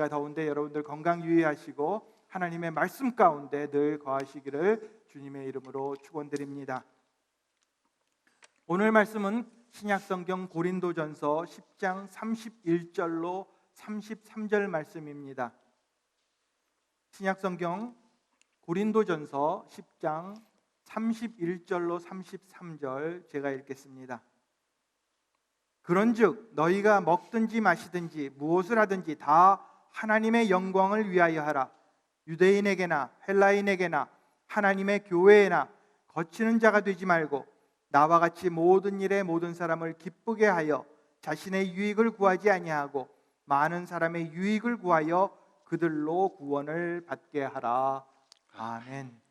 날씨가 더운데 여러분들 건강 유의하시고 하나님의 말씀 가운데 늘 거하시기를 주님의 이름으로 축원드립니다. 오늘 말씀은 신약성경 고린도전서 10장 31절로 33절 말씀입니다. 신약성경 고린도전서 10장 31절로 33절 제가 읽겠습니다. 그런즉 너희가 먹든지 마시든지 무엇을 하든지 다 하나님의 영광을 위하여 하라. 유대인에게나 헬라인에게나 하나님의 교회에나 거치는 자가 되지 말고 나와 같이 모든 일에 모든 사람을 기쁘게 하여 자신의 유익을 구하지 아니하고 많은 사람의 유익을 구하여 그들로 구원을 받게 하라. 아멘.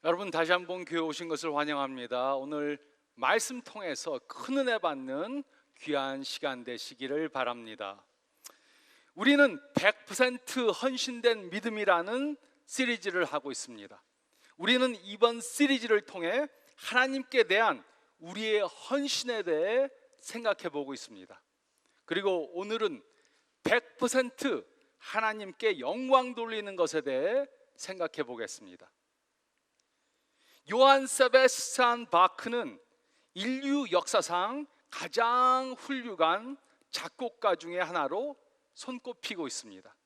여러분, 다시 한번 교회 오신 것을 환영합니다. 오늘 말씀 통해서 큰 은혜 받는 귀한 시간 되시기를 바랍니다. 우리는 100% 헌신된 믿음이라는 시리즈를 하고 있습니다. 우리는 이번 시리즈를 통해 하나님께 대한 우리의 헌신에 대해 생각해 보고 있습니다. 그리고 오늘은 100% 하나님께 영광 돌리는 것에 대해 생각해 보겠습니다. 요한 세바스찬 바크는 인류 역사상 가장 훌륭한 작곡가 중에 하나로 손꼽히고 있습니다.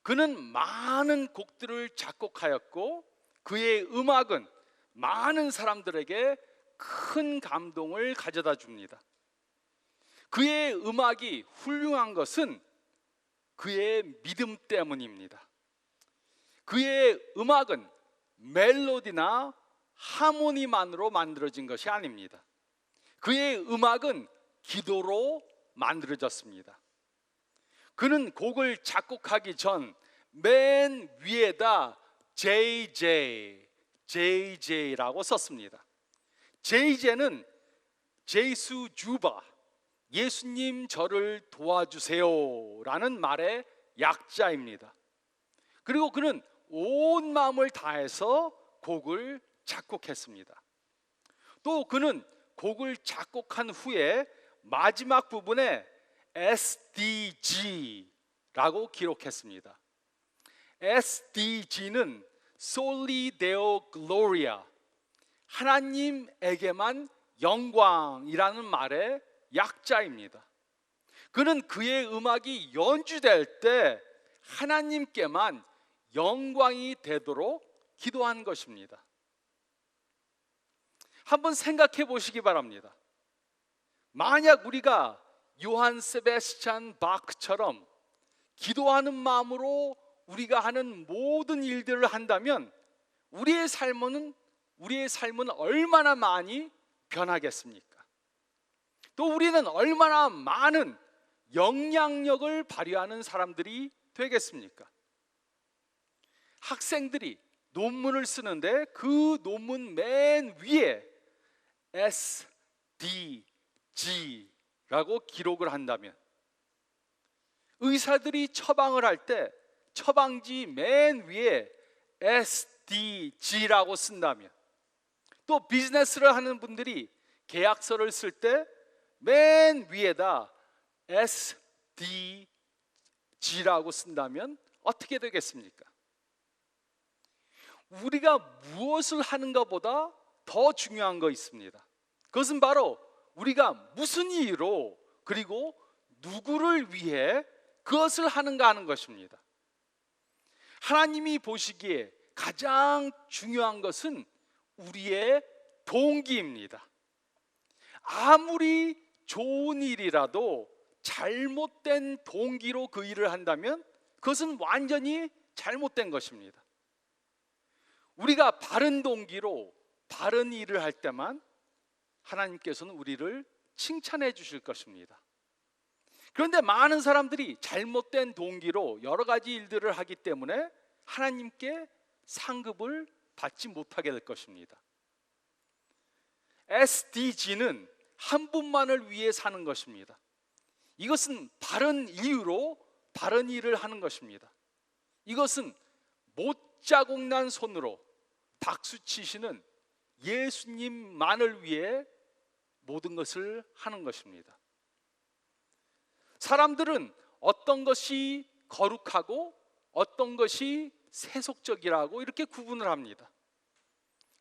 그는 많은 곡들을 작곡하였고 그의 음악은 많은 사람들에게 큰 감동을 가져다 줍니다. 그의 음악이 훌륭한 것은 그의 믿음 때문입니다. 그의 음악은 멜로디나 하모니만으로 만들어진 것이 아닙니다. 그의 음악은 기도로 만들어졌습니다. 그는 곡을 작곡하기 전 맨 위에다 JJ라고 썼습니다. JJ는 제이수 주바, 예수님 저를 도와주세요 라는 말의 약자입니다. 그리고 그는 온 마음을 다해서 곡을 작곡했습니다. 또 그는 곡을 작곡한 후에 마지막 부분에 SDG라고 기록했습니다. SDG는 Soli Deo Gloria, 하나님에게만 영광이라는 말의 약자입니다. 그는 그의 음악이 연주될 때 하나님께만 영광이 되도록 기도한 것입니다. 한번 생각해 보시기 바랍니다. 만약 우리가 요한 세바스찬 바크처럼 기도하는 마음으로 우리가 하는 모든 일들을 한다면 우리의 삶은 얼마나 많이 변하겠습니까? 또 우리는 얼마나 많은 영향력을 발휘하는 사람들이 되겠습니까? 학생들이 논문을 쓰는데 그 논문 맨 위에 SDG라고 기록을 한다면, 의사들이 처방을 할 때 처방지 맨 위에 SDG라고 쓴다면, 또 비즈니스를 하는 분들이 계약서를 쓸 때 맨 위에다 SDG라고 쓴다면 어떻게 되겠습니까? 우리가 무엇을 하는가보다 더 중요한 거 있습니다. 그것은 바로 우리가 무슨 이유로 그리고 누구를 위해 그것을 하는가 하는 것입니다. 하나님이 보시기에 가장 중요한 것은 우리의 동기입니다. 아무리 좋은 일이라도 잘못된 동기로 그 일을 한다면 그것은 완전히 잘못된 것입니다. 우리가 바른 동기로 바른 일을 할 때만 하나님께서는 우리를 칭찬해 주실 것입니다. 그런데 많은 사람들이 잘못된 동기로 여러 가지 일들을 하기 때문에 하나님께 상급을 받지 못하게 될 것입니다. SDG는 한 분만을 위해 사는 것입니다. 이것은 바른 이유로 바른 일을 하는 것입니다. 이것은 못자국 난 손으로 박수 치시는 예수님만을 위해 모든 것을 하는 것입니다. 사람들은 어떤 것이 거룩하고 어떤 것이 세속적이라고 이렇게 구분을 합니다.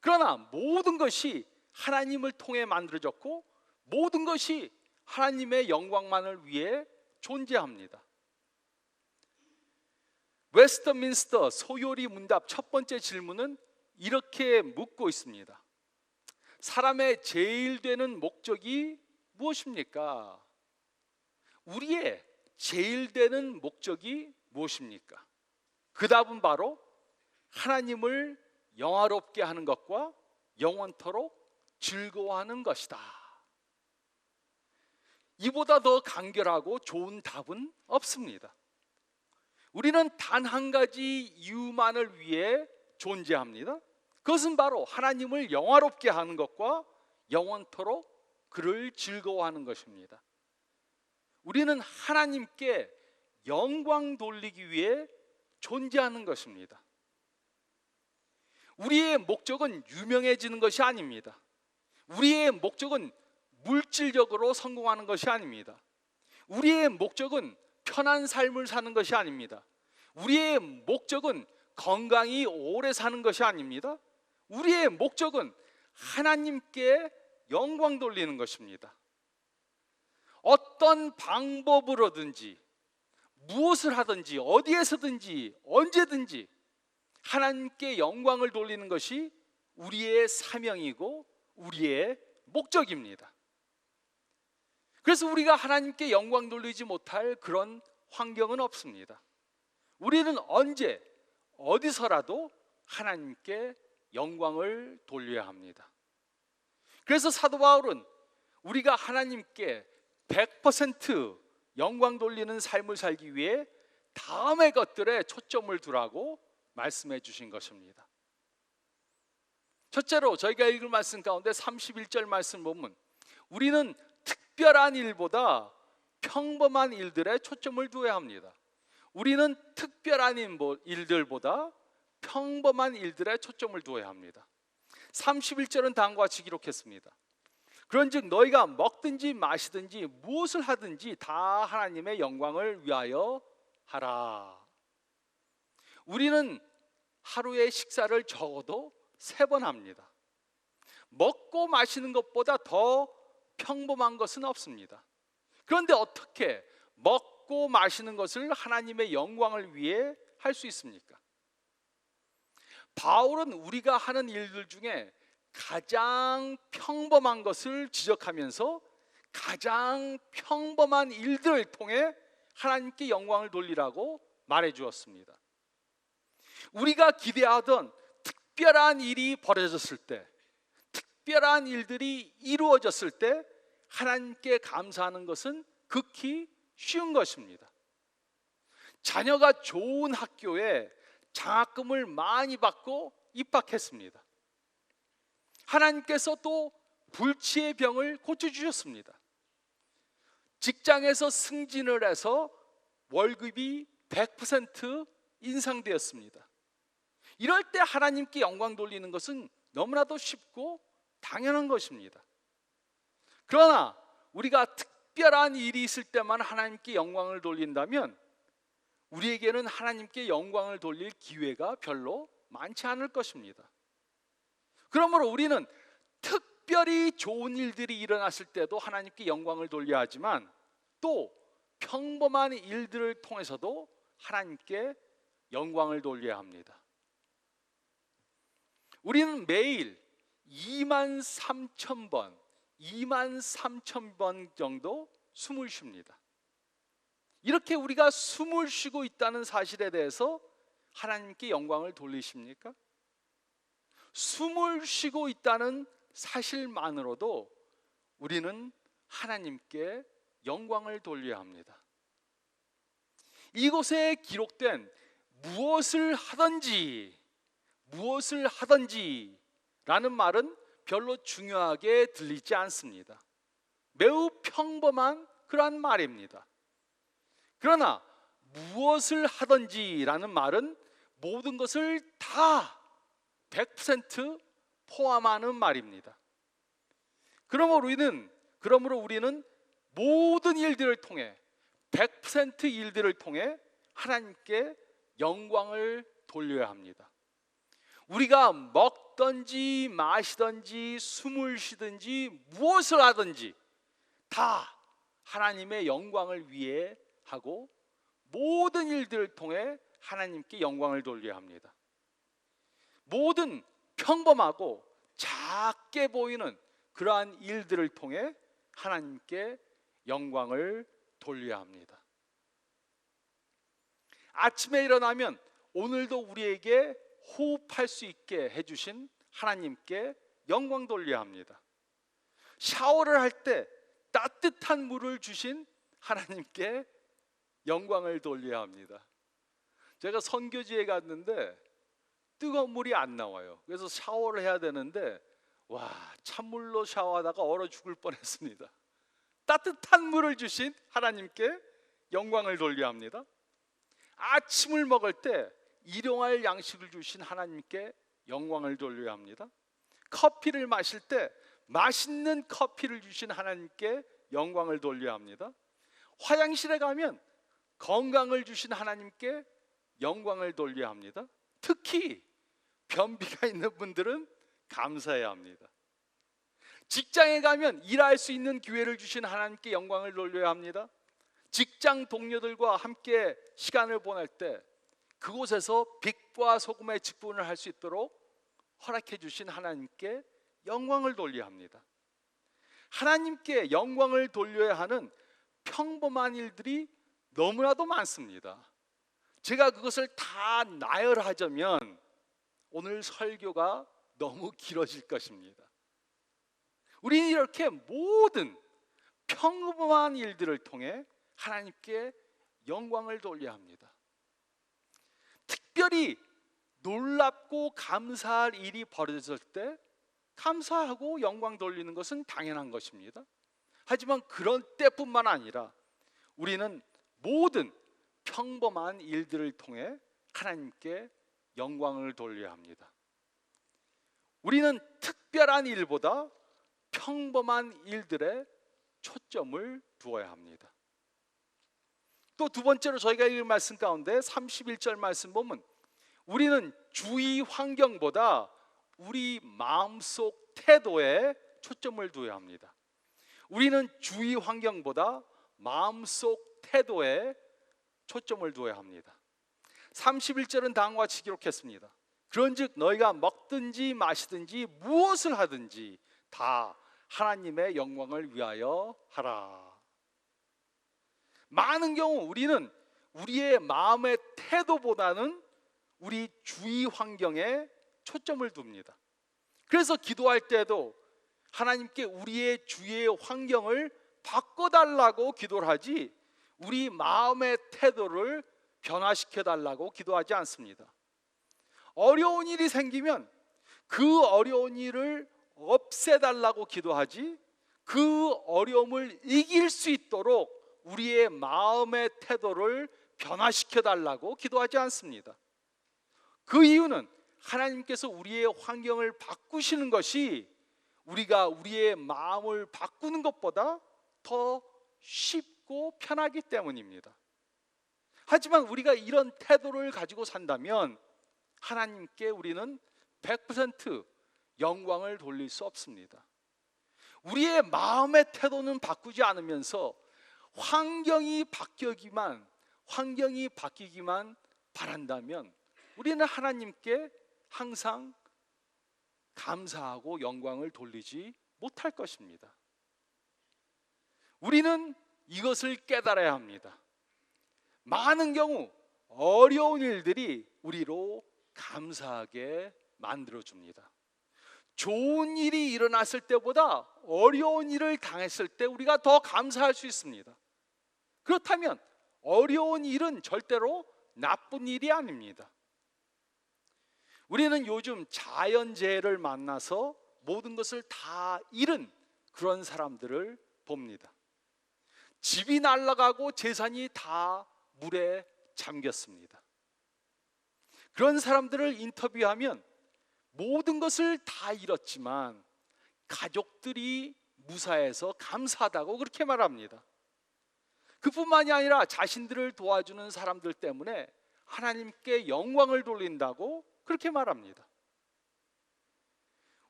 그러나 모든 것이 하나님을 통해 만들어졌고 모든 것이 하나님의 영광만을 위해 존재합니다. 웨스트민스터 소요리 문답 첫 번째 질문은 이렇게 묻고 있습니다. 사람의 제일 되는 목적이 무엇입니까? 우리의 제일 되는 목적이 무엇입니까? 그 답은 바로 하나님을 영화롭게 하는 것과 영원토록 즐거워하는 것이다. 이보다 더 간결하고 좋은 답은 없습니다. 우리는 단 한 가지 이유만을 위해 존재합니다. 그것은 바로 하나님을 영화롭게 하는 것과 영원토록 그를 즐거워하는 것입니다. 우리는 하나님께 영광 돌리기 위해 존재하는 것입니다. 우리의 목적은 유명해지는 것이 아닙니다. 우리의 목적은 물질적으로 성공하는 것이 아닙니다. 우리의 목적은 편한 삶을 사는 것이 아닙니다. 우리의 목적은 건강히 오래 사는 것이 아닙니다. 우리의 목적은 하나님께 영광 돌리는 것입니다. 어떤 방법으로든지 무엇을 하든지 어디에서든지 언제든지 하나님께 영광을 돌리는 것이 우리의 사명이고 우리의 목적입니다. 그래서 우리가 하나님께 영광 돌리지 못할 그런 환경은 없습니다. 우리는 언제 어디서라도 하나님께 영광을 돌려야 합니다. 그래서 사도 바울은 우리가 하나님께 100% 영광 돌리는 삶을 살기 위해 다음의 것들에 초점을 두라고 말씀해 주신 것입니다. 첫째로 저희가 읽을 말씀 가운데 31절 말씀 보면 우리는 특별한 일보다 평범한 일들에 초점을 두어야 합니다. 우리는 특별한 일들보다 평범한 일들에 초점을 두어야 합니다. 31절은 다음과 같이 기록했습니다. 그런즉 너희가 먹든지 마시든지 무엇을 하든지 다 하나님의 영광을 위하여 하라. 우리는 하루에 식사를 적어도 3번 합니다. 먹고 마시는 것보다 더 평범한 것은 없습니다. 그런데 어떻게 먹고 마시는 것을 하나님의 영광을 위해 할 수 있습니까? 바울은 우리가 하는 일들 중에 가장 평범한 것을 지적하면서 가장 평범한 일들을 통해 하나님께 영광을 돌리라고 말해 주었습니다. 우리가 기대하던 특별한 일이 벌어졌을 때, 특별한 일들이 이루어졌을 때 하나님께 감사하는 것은 극히 쉬운 것입니다. 자녀가 좋은 학교에 장학금을 많이 받고 입학했습니다. 하나님께서 또 불치의 병을 고쳐주셨습니다. 직장에서 승진을 해서 월급이 100% 인상되었습니다. 이럴 때 하나님께 영광 돌리는 것은 너무나도 쉽고 당연한 것입니다. 그러나 우리가 특별한 일이 있을 때만 하나님께 영광을 돌린다면 우리에게는 하나님께 영광을 돌릴 기회가 별로 많지 않을 것입니다. 그러므로 우리는 특별히 좋은 일들이 일어났을 때도 하나님께 영광을 돌려야 하지만 또 평범한 일들을 통해서도 하나님께 영광을 돌려야 합니다. 우리는 매일 23,000번, 23,000번 정도 숨을 쉽니다. 이렇게 우리가 숨을 쉬고 있다는 사실에 대해서 하나님께 영광을 돌리십니까? 숨을 쉬고 있다는 사실만으로도 우리는 하나님께 영광을 돌려야 합니다. 이곳에 기록된 무엇을 하든지 라는 말은 별로 중요하게 들리지 않습니다. 매우 평범한 그러한 말입니다. 그러나 무엇을 하든지라는 말은 모든 것을 다 100% 포함하는 말입니다. 그러므로 우리는 모든 일들을 통해 100% 일들을 통해 하나님께 영광을 돌려야 합니다. 우리가 먹든지 마시든지 숨을 쉬든지 무엇을 하든지 다 하나님의 영광을 위해 하고 모든 일들을 통해 하나님께 영광을 돌려야 합니다. 모든 평범하고 작게 보이는 그러한 일들을 통해 하나님께 영광을 돌려야 합니다. 아침에 일어나면 오늘도 우리에게 호흡할 수 있게 해주신 하나님께 영광 돌려야 합니다. 샤워를 할 때 따뜻한 물을 주신 하나님께 영광을 돌려야 합니다. 제가 선교지에 갔는데 뜨거운 물이 안 나와요. 그래서 샤워를 해야 되는데 찬물로 샤워하다가 얼어 죽을 뻔했습니다. 따뜻한 물을 주신 하나님께 영광을 돌려야 합니다. 아침을 먹을 때 일용할 양식을 주신 하나님께 영광을 돌려야 합니다. 커피를 마실 때 맛있는 커피를 주신 하나님께 영광을 돌려야 합니다. 화장실에 가면 건강을 주신 하나님께 영광을 돌려야 합니다. 특히 변비가 있는 분들은 감사해야 합니다. 직장에 가면 일할 수 있는 기회를 주신 하나님께 영광을 돌려야 합니다. 직장 동료들과 함께 시간을 보낼 때 그곳에서 빛과 소금의 직분을 할 수 있도록 허락해 주신 하나님께 영광을 돌려야 합니다. 하나님께 영광을 돌려야 하는 평범한 일들이 너무나도 많습니다. 제가 그것을 다 나열하자면 오늘 설교가 너무 길어질 것입니다. 우리는 이렇게 모든 평범한 일들을 통해 하나님께 영광을 돌려야 합니다. 특별히 놀랍고 감사할 일이 벌어졌을 때 감사하고 영광 돌리는 것은 당연한 것입니다. 하지만 그런 때뿐만 아니라 우리는 모든 평범한 일들을 통해 하나님께 영광을 돌려야 합니다. 우리는 특별한 일보다 평범한 일들에 초점을 두어야 합니다. 또 두 번째로 저희가 읽은 말씀 가운데 31절 말씀 보면 우리는 주위 환경보다 우리 마음속 태도에 초점을 두어야 합니다. 우리는 주위 환경보다 마음속 태도에 초점을 두어야 합니다. 31절은 다음과 같이 기록했습니다. 그런즉 너희가 먹든지 마시든지 무엇을 하든지 다 하나님의 영광을 위하여 하라. 많은 경우 우리는 우리의 마음의 태도보다는 우리 주위 환경에 초점을 둡니다. 그래서 기도할 때도 하나님께 우리의 주위의 환경을 바꿔달라고 기도를 하지 우리 마음의 태도를 변화시켜 달라고 기도하지 않습니다. 어려운 일이 생기면 그 어려운 일을 없애달라고 기도하지 그 어려움을 이길 수 있도록 우리의 마음의 태도를 변화시켜 달라고 기도하지 않습니다. 그 이유는 하나님께서 우리의 환경을 바꾸시는 것이 우리가 우리의 마음을 바꾸는 것보다 더 쉽고 편하기 때문입니다. 하지만 우리가 이런 태도를 가지고 산다면 하나님께 우리는 100% 영광을 돌릴 수 없습니다. 우리의 마음의 태도는 바꾸지 않으면서 환경이 바뀌기만 바란다면 우리는 하나님께 항상 감사하고 영광을 돌리지 못할 것입니다. 우리는 이것을 깨달아야 합니다. 많은 경우 어려운 일들이 우리로 감사하게 만들어줍니다. 좋은 일이 일어났을 때보다 어려운 일을 당했을 때 우리가 더 감사할 수 있습니다. 그렇다면 어려운 일은 절대로 나쁜 일이 아닙니다. 우리는 요즘 자연재해를 만나서 모든 것을 다 잃은 그런 사람들을 봅니다. 집이 날아가고 재산이 다 물에 잠겼습니다. 그런 사람들을 인터뷰하면 모든 것을 다 잃었지만 가족들이 무사해서 감사하다고 그렇게 말합니다. 그뿐만이 아니라 자신들을 도와주는 사람들 때문에 하나님께 영광을 돌린다고 그렇게 말합니다.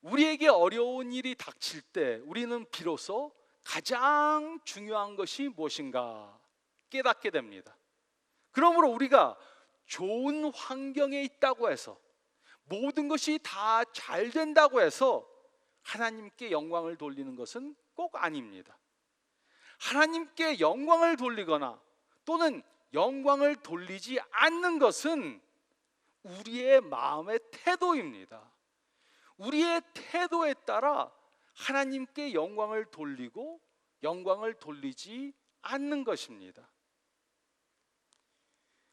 우리에게 어려운 일이 닥칠 때 우리는 비로소 가장 중요한 것이 무엇인가 깨닫게 됩니다. 그러므로 우리가 좋은 환경에 있다고 해서, 모든 것이 다 잘 된다고 해서 하나님께 영광을 돌리는 것은 꼭 아닙니다. 하나님께 영광을 돌리거나 또는 영광을 돌리지 않는 것은 우리의 마음의 태도입니다. 우리의 태도에 따라 하나님께 영광을 돌리고 영광을 돌리지 않는 것입니다.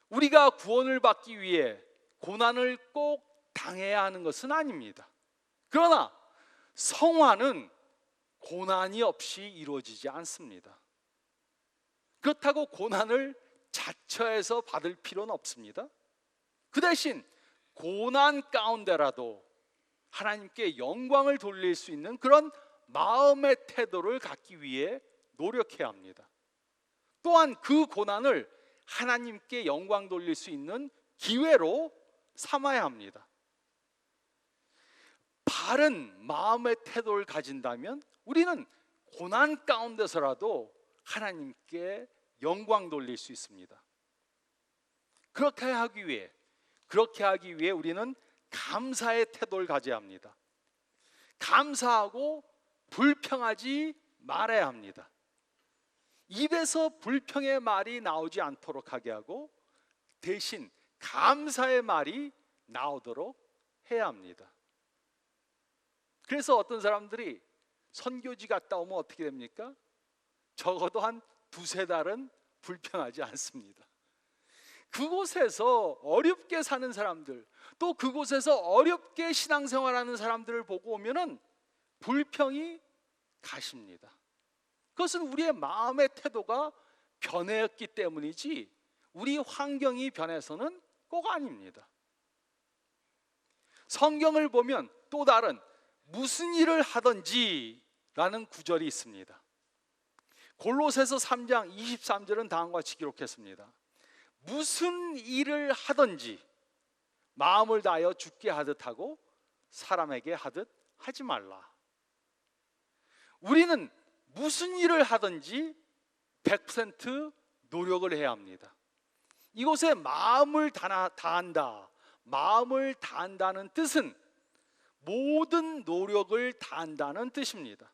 우리가 구원을 받기 위해 고난을 꼭 당해야 하는 것은 아닙니다. 그러나 성화는 고난이 없이 이루어지지 않습니다. 그렇다고 고난을 자처해서 받을 필요는 없습니다. 그 대신 고난 가운데라도 하나님께 영광을 돌릴 수 있는 그런 마음의 태도를 갖기 위해 노력해야 합니다. 또한 그 고난을 하나님께 영광 돌릴 수 있는 기회로 삼아야 합니다. 바른 마음의 태도를 가진다면 우리는 고난 가운데서라도 하나님께 영광 돌릴 수 있습니다. 그렇게 하기 위해 우리는 감사의 태도를 가져야 합니다. 감사하고 불평하지 말아야 합니다. 입에서 불평의 말이 나오지 않도록 하게 하고 대신 감사의 말이 나오도록 해야 합니다. 그래서 어떤 사람들이 선교지 갔다 오면 어떻게 됩니까? 적어도 한 두세 달은 불평하지 않습니다. 그곳에서 어렵게 사는 사람들, 또 그곳에서 어렵게 신앙생활하는 사람들을 보고 오면은 불평이 가십니다. 그것은 우리의 마음의 태도가 변했기 때문이지 우리 환경이 변해서는 꼭 아닙니다. 성경을 보면 또 다른 무슨 일을 하든지 라는 구절이 있습니다. 골로새서 3장 23절은 다음과 같이 기록했습니다. 무슨 일을 하든지 마음을 다하여 주께 하듯 하고 사람에게 하듯 하지 말라. 우리는 무슨 일을 하든지 100% 노력을 해야 합니다. 이곳에 마음을 다한다, 마음을 다한다는 뜻은 모든 노력을 다한다는 뜻입니다.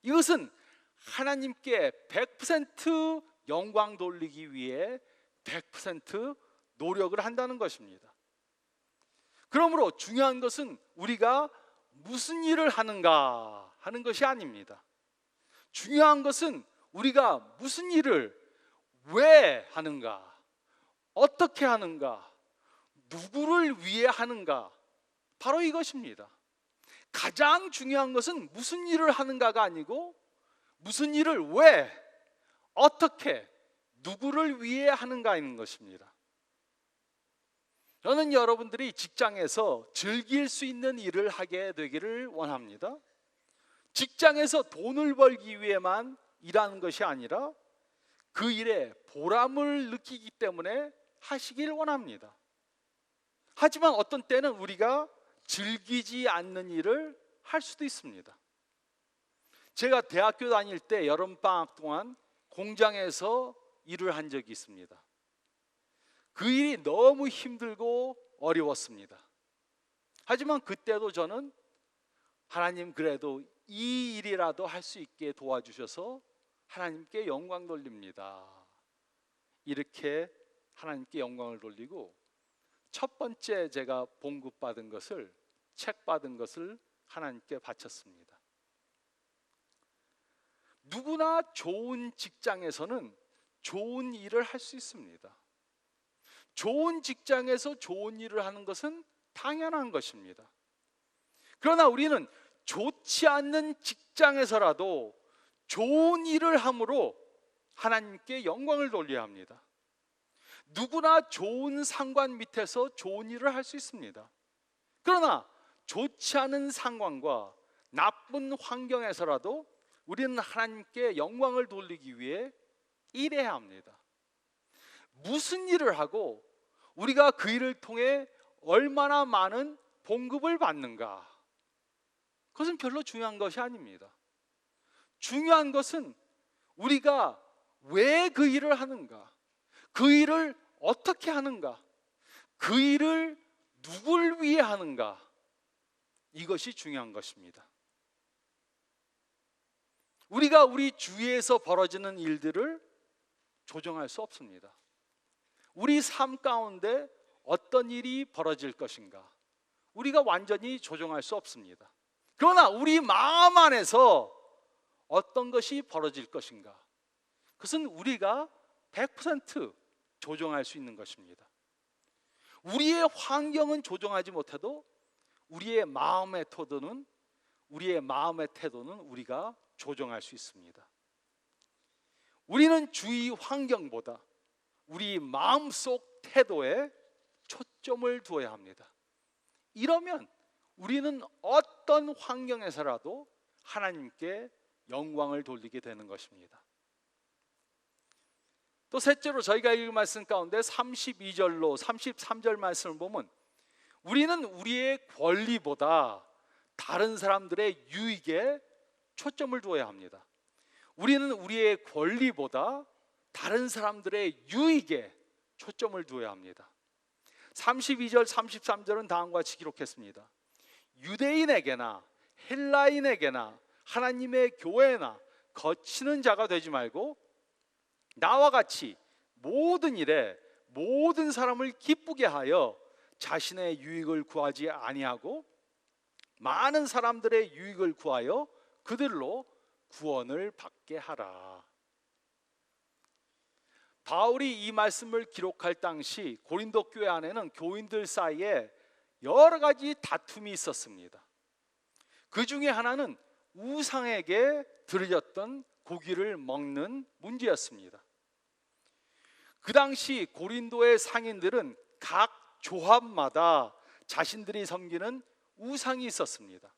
이것은 하나님께 100% 영광 돌리기 위해 100% 노력을 한다는 것입니다. 그러므로 중요한 것은 우리가 무슨 일을 하는가 하는 것이 아닙니다. 중요한 것은 우리가 무슨 일을 왜 하는가, 어떻게 하는가, 누구를 위해 하는가, 바로 이것입니다. 가장 중요한 것은 무슨 일을 하는가가 아니고 무슨 일을 왜, 어떻게, 누구를 위해 하는가인 것입니다. 저는 여러분들이 직장에서 즐길 수 있는 일을 하게 되기를 원합니다. 직장에서 돈을 벌기 위해만 일하는 것이 아니라 그 일에 보람을 느끼기 때문에 하시길 원합니다. 하지만 어떤 때는 우리가 즐기지 않는 일을 할 수도 있습니다. 제가 대학교 다닐 때 여름방학 동안 공장에서 일을 한 적이 있습니다. 그 일이 너무 힘들고 어려웠습니다. 하지만 그때도 저는 하나님 그래도 이 일이라도 할 수 있게 도와주셔서 하나님께 영광 돌립니다. 이렇게 하나님께 영광을 돌리고 첫 번째 제가 봉급받은 것을, 책 받은 것을 하나님께 바쳤습니다. 누구나 좋은 직장에서는 좋은 일을 할 수 있습니다. 좋은 직장에서 좋은 일을 하는 것은 당연한 것입니다. 그러나 우리는 좋지 않는 직장에서라도 좋은 일을 함으로 하나님께 영광을 돌려야 합니다. 누구나 좋은 상관 밑에서 좋은 일을 할 수 있습니다. 그러나 좋지 않은 상황과 나쁜 환경에서라도 우리는 하나님께 영광을 돌리기 위해 일해야 합니다. 무슨 일을 하고 우리가 그 일을 통해 얼마나 많은 봉급을 받는가, 그것은 별로 중요한 것이 아닙니다. 중요한 것은 우리가 왜 그 일을 하는가, 그 일을 어떻게 하는가, 그 일을 누굴 위해 하는가, 이것이 중요한 것입니다. 우리가 우리 주위에서 벌어지는 일들을 조정할 수 없습니다. 우리 삶 가운데 어떤 일이 벌어질 것인가, 우리가 완전히 조정할 수 없습니다. 그러나 우리 마음 안에서 어떤 것이 벌어질 것인가, 그것은 우리가 100% 조정할 수 있는 것입니다. 우리의 환경은 조정하지 못해도 우리의 마음의 태도는 우리가 조정할 수 있습니다. 우리는 주위 환경보다 우리 마음속 태도에 초점을 두어야 합니다. 이러면 우리는 어떤 환경에서라도 하나님께 영광을 돌리게 되는 것입니다. 또 셋째로 저희가 읽은 말씀 가운데 32절로 33절 말씀을 보면 우리는 우리의 권리보다 다른 사람들의 유익에 초점을 두어야 합니다. 우리는 우리의 권리보다 다른 사람들의 유익에 초점을 두어야 합니다. 32절 33절은 다음과 같이 기록했습니다. 유대인에게나 헬라인에게나 하나님의 교회나 거치는 자가 되지 말고 나와 같이 모든 일에 모든 사람을 기쁘게 하여 자신의 유익을 구하지 아니하고 많은 사람들의 유익을 구하여 그들로 구원을 받게 하라. 바울이 이 말씀을 기록할 당시 고린도 교회 안에는 교인들 사이에 여러 가지 다툼이 있었습니다. 그 중에 하나는 우상에게 드려졌던 고기를 먹는 문제였습니다. 그 당시 고린도의 상인들은 각 조합마다 자신들이 섬기는 우상이 있었습니다.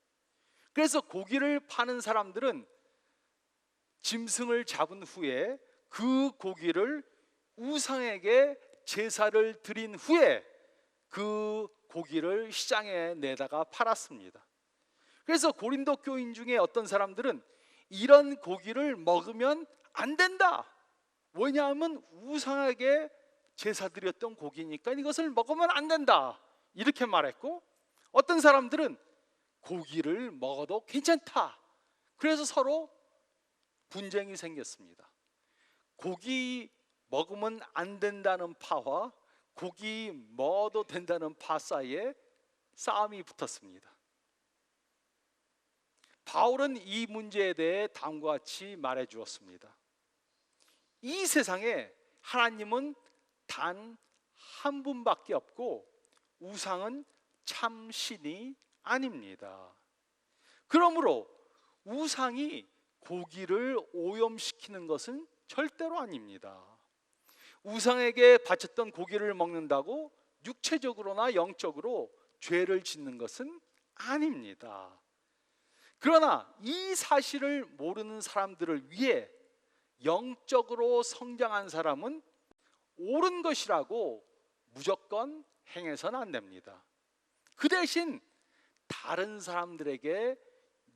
그래서 고기를 파는 사람들은 짐승을 잡은 후에 그 고기를 우상에게 제사를 드린 후에 그 고기를 시장에 내다가 팔았습니다. 그래서 고린도 교인 중에 어떤 사람들은 이런 고기를 먹으면 안 된다, 왜냐하면 우상에게 제사 드렸던 고기니까 이것을 먹으면 안 된다, 이렇게 말했고, 어떤 사람들은 고기를 먹어도 괜찮다, 그래서 서로 분쟁이 생겼습니다. 고기 먹으면 안 된다는 파와 고기 먹어도 된다는 파 사이에 싸움이 붙었습니다. 바울은 이 문제에 대해 다음과 같이 말해 주었습니다. 이 세상에 하나님은 단 한 분밖에 없고 우상은 참 신이 아닙니다. 그러므로 우상이 고기를 오염시키는 것은 절대로 아닙니다. 우상에게 바쳤던 고기를 먹는다고 육체적으로나 영적으로 죄를 짓는 것은 아닙니다. 그러나 이 사실을 모르는 사람들을 위해 영적으로 성장한 사람은 옳은 것이라고 무조건 행해서는 안 됩니다. 그 대신 다른 사람들에게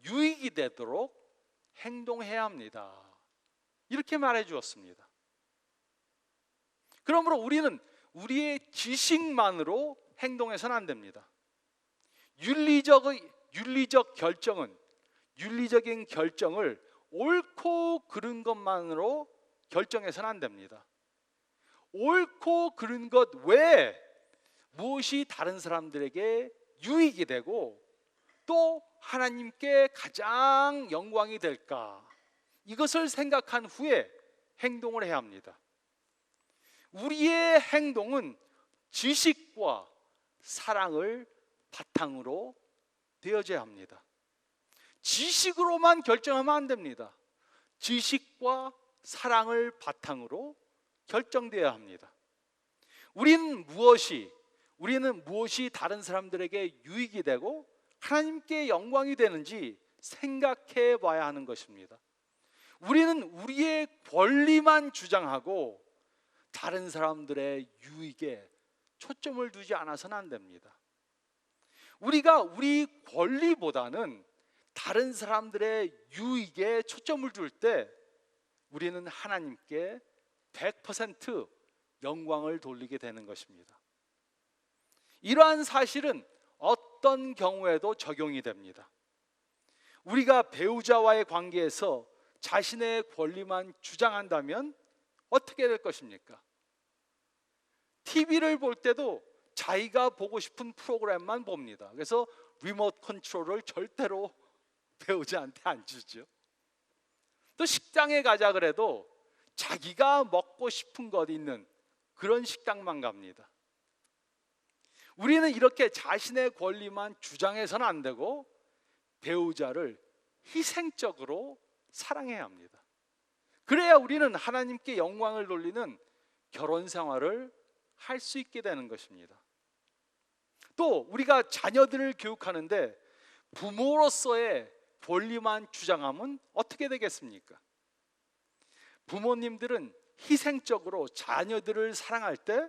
유익이 되도록 행동해야 합니다. 이렇게 말해 주었습니다. 그러므로 우리는 우리의 지식만으로 행동해서는 안 됩니다. 윤리적인 결정을 옳고 그른 것만으로 결정해서는 안 됩니다. 옳고 그른 것 외에 무엇이 다른 사람들에게 유익이 되고 또 하나님께 가장 영광이 될까, 이것을 생각한 후에 행동을 해야 합니다. 우리의 행동은 지식과 사랑을 바탕으로 되어져야 합니다. 지식으로만 결정하면 안 됩니다. 지식과 사랑을 바탕으로 결정되어야 합니다. 우리는 무엇이 다른 사람들에게 유익이 되고 하나님께 영광이 되는지 생각해 봐야 하는 것입니다. 우리는 우리의 권리만 주장하고 다른 사람들의 유익에 초점을 두지 않아서는 안 됩니다. 우리가 우리 권리보다는 다른 사람들의 유익에 초점을 둘 때 우리는 하나님께 100% 영광을 돌리게 되는 것입니다. 이러한 사실은 어떤 경우에도 적용이 됩니다. 우리가 배우자와의 관계에서 자신의 권리만 주장한다면 어떻게 될 것입니까? TV를 볼 때도 자기가 보고 싶은 프로그램만 봅니다. 그래서 리모트 컨트롤을 절대로 배우자한테 안 주죠. 또 식당에 가자 그래도 자기가 먹고 싶은 것 있는 그런 식당만 갑니다. 우리는 이렇게 자신의 권리만 주장해서는 안 되고 배우자를 희생적으로 사랑해야 합니다. 그래야 우리는 하나님께 영광을 돌리는 결혼 생활을 할 수 있게 되는 것입니다. 또 우리가 자녀들을 교육하는데 부모로서의 권리만 주장하면 어떻게 되겠습니까? 부모님들은 희생적으로 자녀들을 사랑할 때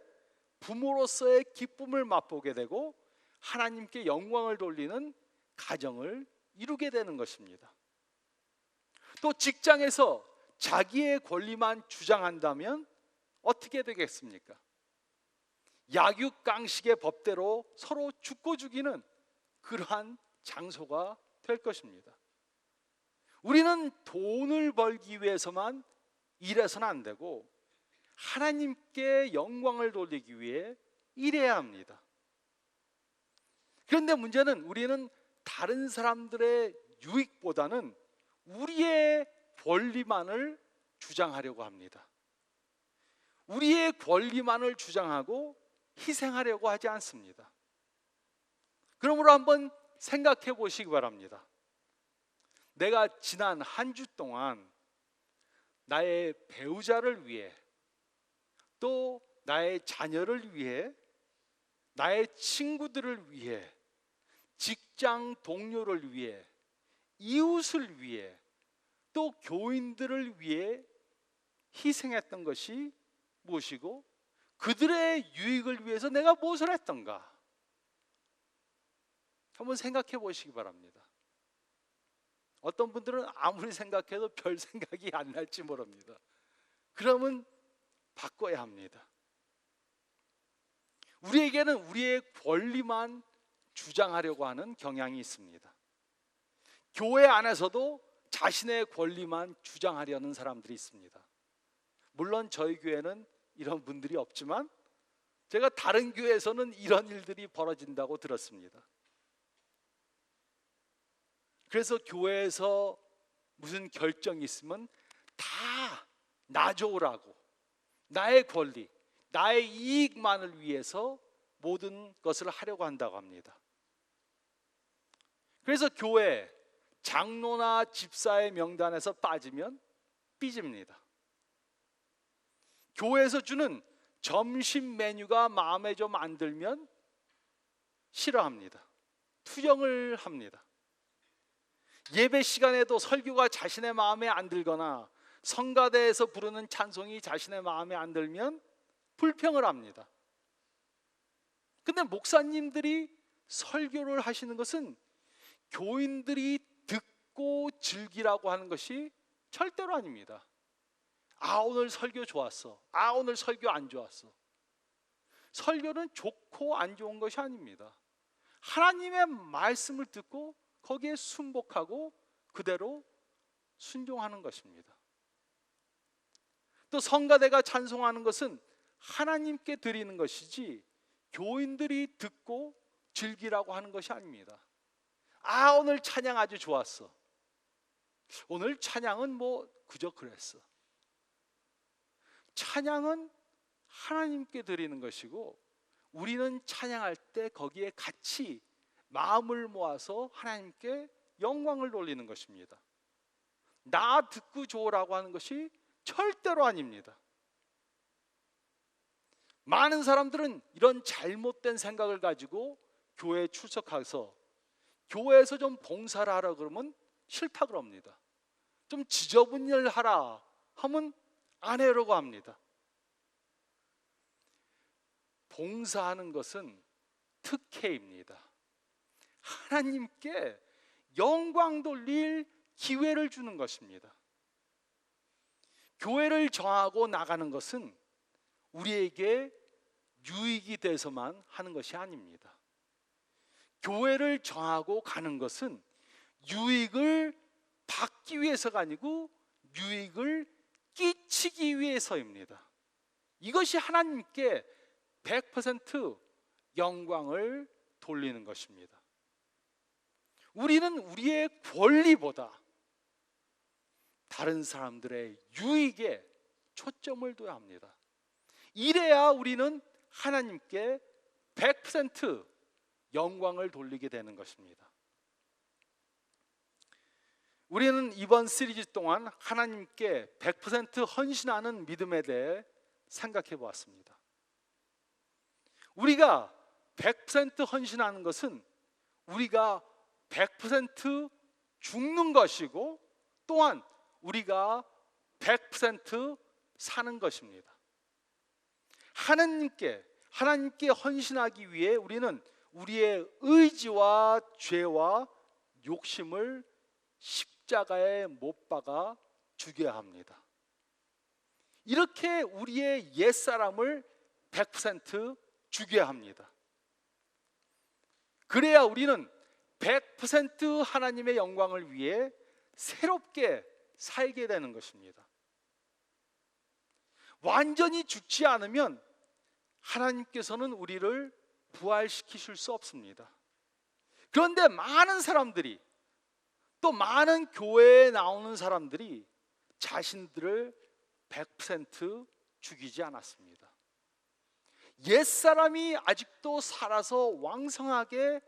부모로서의 기쁨을 맛보게 되고 하나님께 영광을 돌리는 가정을 이루게 되는 것입니다. 또 직장에서 자기의 권리만 주장한다면 어떻게 되겠습니까? 약육강식의 법대로 서로 죽고 죽이는 그러한 장소가 될 것입니다. 우리는 돈을 벌기 위해서만 일해서는 안 되고 하나님께 영광을 돌리기 위해 일해야 합니다. 그런데 문제는 우리는 다른 사람들의 유익보다는 우리의 권리만을 주장하려고 합니다. 우리의 권리만을 주장하고 희생하려고 하지 않습니다. 그러므로 한번 생각해 보시기 바랍니다. 내가 지난 한 주 동안 나의 배우자를 위해, 또 나의 자녀를 위해, 나의 친구들을 위해, 직장 동료를 위해, 이웃을 위해, 또 교인들을 위해 희생했던 것이 무엇이고 그들의 유익을 위해서 내가 무엇을 했던가 한번 생각해 보시기 바랍니다. 어떤 분들은 아무리 생각해도 별 생각이 안 날지 모릅니다. 그러면 바꿔야 합니다. 우리에게는 우리의 권리만 주장하려고 하는 경향이 있습니다. 교회 안에서도 자신의 권리만 주장하려는 사람들이 있습니다. 물론 저희 교회는 이런 분들이 없지만 제가 다른 교회에서는 이런 일들이 벌어진다고 들었습니다. 그래서 교회에서 무슨 결정이 있으면 다 나 좋으라고, 나의 권리, 나의 이익만을 위해서 모든 것을 하려고 한다고 합니다. 그래서 교회 장로나 집사의 명단에서 빠지면 삐집니다. 교회에서 주는 점심 메뉴가 마음에 좀 안 들면 싫어합니다. 투정을 합니다. 예배 시간에도 설교가 자신의 마음에 안 들거나 성가대에서 부르는 찬송이 자신의 마음에 안 들면 불평을 합니다. 근데 목사님들이 설교를 하시는 것은 교인들이 듣고 즐기라고 하는 것이 절대로 아닙니다. 아, 오늘 설교 좋았어. 아, 오늘 설교 안 좋았어. 설교는 좋고 안 좋은 것이 아닙니다. 하나님의 말씀을 듣고 거기에 순복하고 그대로 순종하는 것입니다. 또 성가대가 찬송하는 것은 하나님께 드리는 것이지 교인들이 듣고 즐기라고 하는 것이 아닙니다. 아, 오늘 찬양 아주 좋았어. 오늘 찬양은 뭐 그저 그랬어. 찬양은 하나님께 드리는 것이고 우리는 찬양할 때 거기에 같이 마음을 모아서 하나님께 영광을 돌리는 것입니다. 나 듣고 좋으라고 하는 것이 절대로 아닙니다. 많은 사람들은 이런 잘못된 생각을 가지고 교회에 출석해서 교회에서 좀 봉사를 하라 그러면 싫다 그럽니다. 좀 지저분 일 하라 하면 안 해라고 합니다. 봉사하는 것은 특혜입니다. 하나님께 영광 돌릴 기회를 주는 것입니다. 교회를 정하고 나가는 것은 우리에게 유익이 돼서만 하는 것이 아닙니다. 교회를 정하고 가는 것은 유익을 받기 위해서가 아니고 유익을 끼치기 위해서입니다. 이것이 하나님께 100% 영광을 돌리는 것입니다. 우리는 우리의 권리보다 다른 사람들의 유익에 초점을 둬야 합니다. 이래야 우리는 하나님께 100% 영광을 돌리게 되는 것입니다. 우리는 이번 시리즈 동안 하나님께 100% 헌신하는 믿음에 대해 생각해 보았습니다. 우리가 100% 헌신하는 것은 우리가 100% 죽는 것이고 또한 우리가 100% 사는 것입니다. 하나님께 헌신하기 위해 우리는 우리의 의지와 죄와 욕심을 십자가에 못 박아 죽여야 합니다. 이렇게 우리의 옛사람을 100% 죽여야 합니다. 그래야 우리는 100% 하나님의 영광을 위해 새롭게 살게 되는 것입니다. 완전히 죽지 않으면 하나님께서는 우리를 부활시키실 수 없습니다. 그런데 많은 사람들이 또 많은 교회에 나오는 사람들이 자신들을 100% 죽이지 않았습니다. 옛사람이 아직도 살아서 왕성하게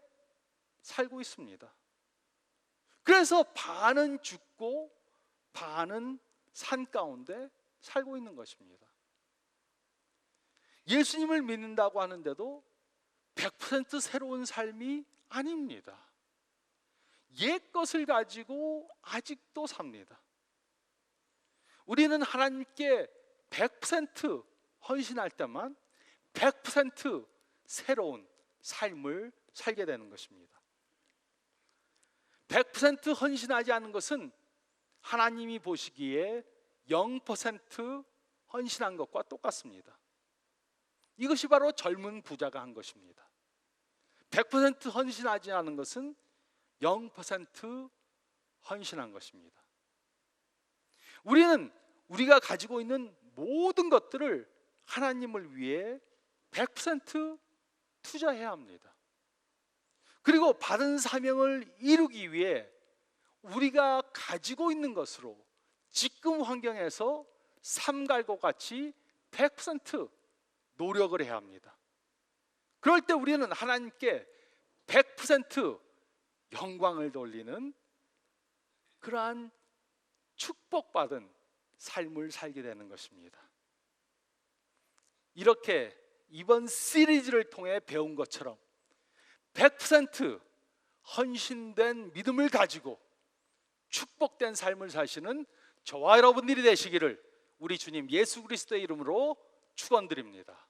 살고 있습니다. 그래서 반은 죽고 반은 산 가운데 살고 있는 것입니다. 예수님을 믿는다고 하는데도 100% 새로운 삶이 아닙니다. 옛 것을 가지고 아직도 삽니다. 우리는 하나님께 100% 헌신할 때만 100% 새로운 삶을 살게 되는 것입니다. 100% 헌신하지 않은 것은 하나님이 보시기에 0% 헌신한 것과 똑같습니다. 이것이 바로 젊은 부자가 한 것입니다. 100% 헌신하지 않은 것은 0% 헌신한 것입니다. 우리는 우리가 가지고 있는 모든 것들을 하나님을 위해 100% 투자해야 합니다. 그리고 받은 사명을 이루기 위해 우리가 가지고 있는 것으로 지금 환경에서 삼갈고 같이 100% 노력을 해야 합니다. 그럴 때 우리는 하나님께 100% 영광을 돌리는 그러한 축복받은 삶을 살게 되는 것입니다. 이렇게 이번 시리즈를 통해 배운 것처럼 100% 헌신된 믿음을 가지고 축복된 삶을 사시는 저와 여러분들이 되시기를 우리 주님 예수 그리스도의 이름으로 축원드립니다.